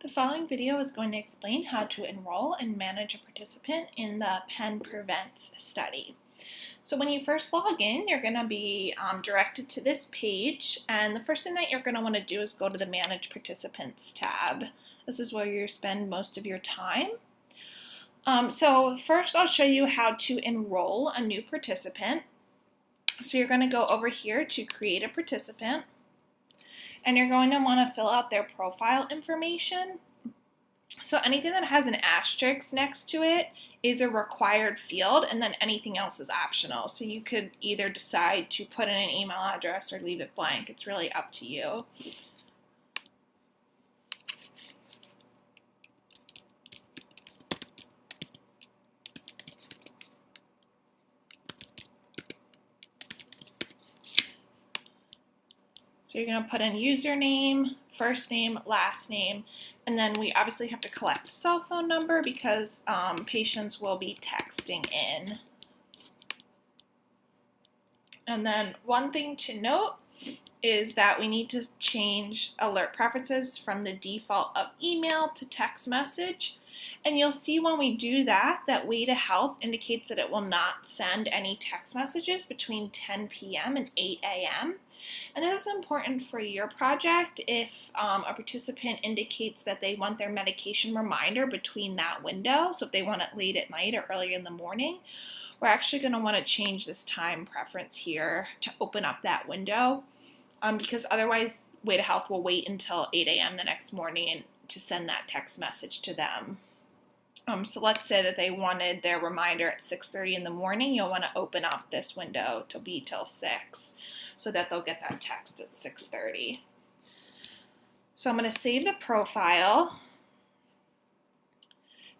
The following video is going to explain how to enroll and manage a participant in the Penn Prevents study. So when you first log in, you're going to be directed to this page, and the first thing that you're going to want to do is go to the Manage Participants tab. This is where you spend most of your time. So first I'll show you how to enroll a new participant. So you're going to go over here to Create a Participant. And you're going to want to fill out their profile information. So anything that has an asterisk next to it is a required field, and then anything else is optional. So you could either decide to put in an email address or leave it blank. It's really up to you. So you're going to put in username, first name, last name, and then we obviously have to collect the cell phone number because patients will be texting in. And then one thing to note is that we need to change alert preferences from the default of email to text message. And you'll see when we do that, that Way to Health indicates that it will not send any text messages between 10 p.m. and 8 a.m. And this is important for your project if a participant indicates that they want their medication reminder between that window. So if they want it late at night or early in the morning, we're actually going to want to change this time preference here to open up that window because otherwise Way to Health will wait until 8 a.m. the next morning and to send that text message to them. So let's say that they wanted their reminder at 6:30 in the morning. You'll want to open up this window to be till 6 so that they'll get that text at 6:30. So I'm going to save the profile.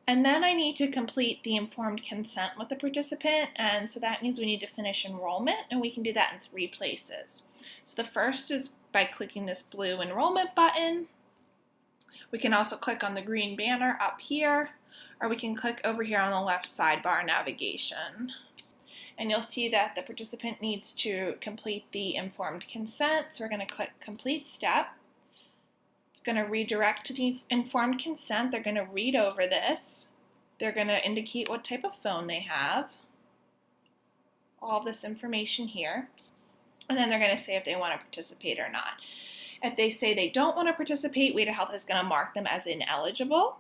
And then I need to complete the informed consent with the participant. And so that means we need to finish enrollment, and we can do that in 3 places. So the first is by clicking this blue enrollment button. We can also click on the green banner up here, or we can click over here on the left sidebar navigation. And you'll see that the participant needs to complete the informed consent. So we're going to click Complete Step. It's going to redirect to the informed consent. They're going to read over this. They're going to indicate what type of phone they have. All this information here. And then they're going to say if they want to participate or not. If they say they don't want to participate, Way to Health is going to mark them as ineligible,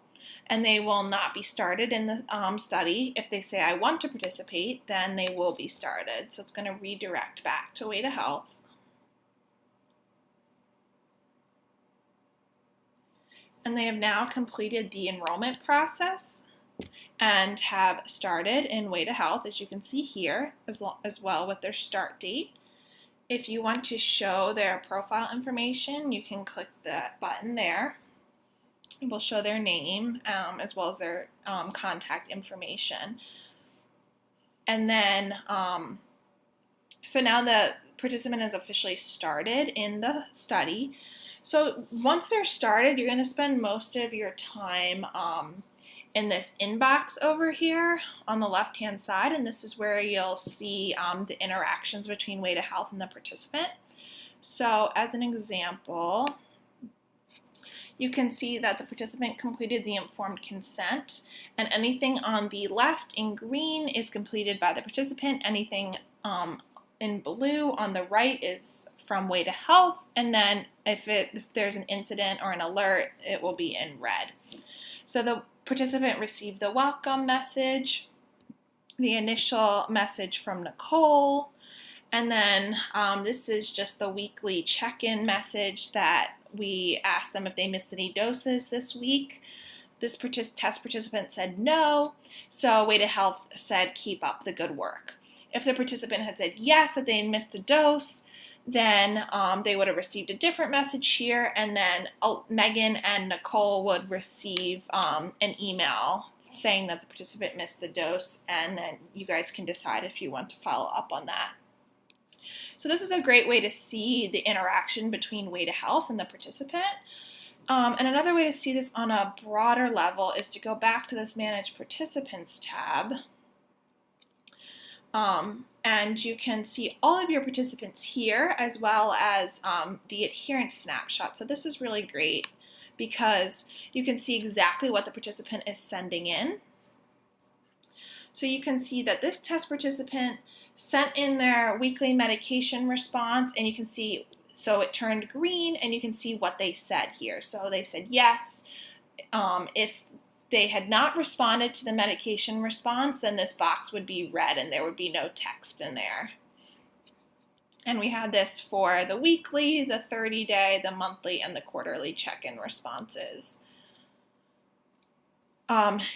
and they will not be started in the study. If they say I want to participate, then they will be started. So it's going to redirect back to Way to Health. And they have now completed the enrollment process and have started in Way to Health, as you can see here, as well with their start date. If you want to show their profile information, you can click that button there. It will show their name as well as their contact information. And then, so now the participant is officially started in the study. So once they're started, you're going to spend most of your time in this inbox over here on the left-hand side, and this is where you'll see the interactions between Way to Health and the participant. So as an example, you can see that the participant completed the informed consent, and anything on the left in green is completed by the participant. Anything in blue on the right is from Way to Health, and then if there's an incident or an alert, it will be in red. So the participant received the welcome message, the initial message from Nicole, and then this is just the weekly check-in message that we asked them if they missed any doses this week. This test participant said no, so Way to Health said keep up the good work. If the participant had said yes, that they had missed a dose, then they would have received a different message here, and then Megan and Nicole would receive an email saying that the participant missed the dose, and then you guys can decide if you want to follow up on that. So this is a great way to see the interaction between Way to Health and the participant. And another way to see this on a broader level is to go back to this Manage Participants tab. And you can see all of your participants here as well as the adherence snapshot. So this is really great because you can see exactly what the participant is sending in. So you can see that this test participant sent in their weekly medication response, and you can see, so it turned green, and you can see what they said here. So they said yes. If they had not responded to the medication response, then this box would be red and there would be no text in there. And we had this for the weekly, the 30-day, the monthly, and the quarterly check-in responses.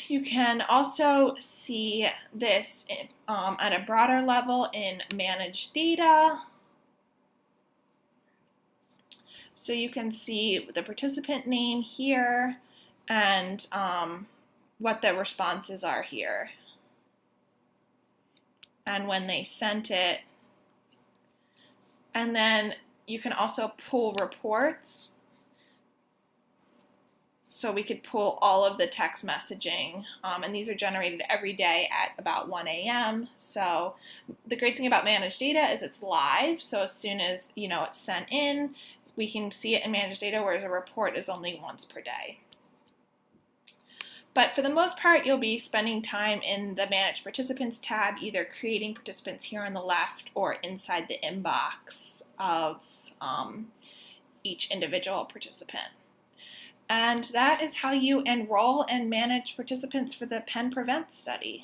You can also see this at a broader level in managed data. So you can see the participant name here and what the responses are here, and when they sent it. And then you can also pull reports. So we could pull all of the text messaging, and these are generated every day at about 1 a.m. So the great thing about managed data is it's live. So as soon as it's sent in, we can see it in managed data, whereas a report is only once per day. But for the most part, you'll be spending time in the Manage Participants tab, either creating participants here on the left or inside the inbox of each individual participant. And that is how you enroll and manage participants for the Penn Prevent study.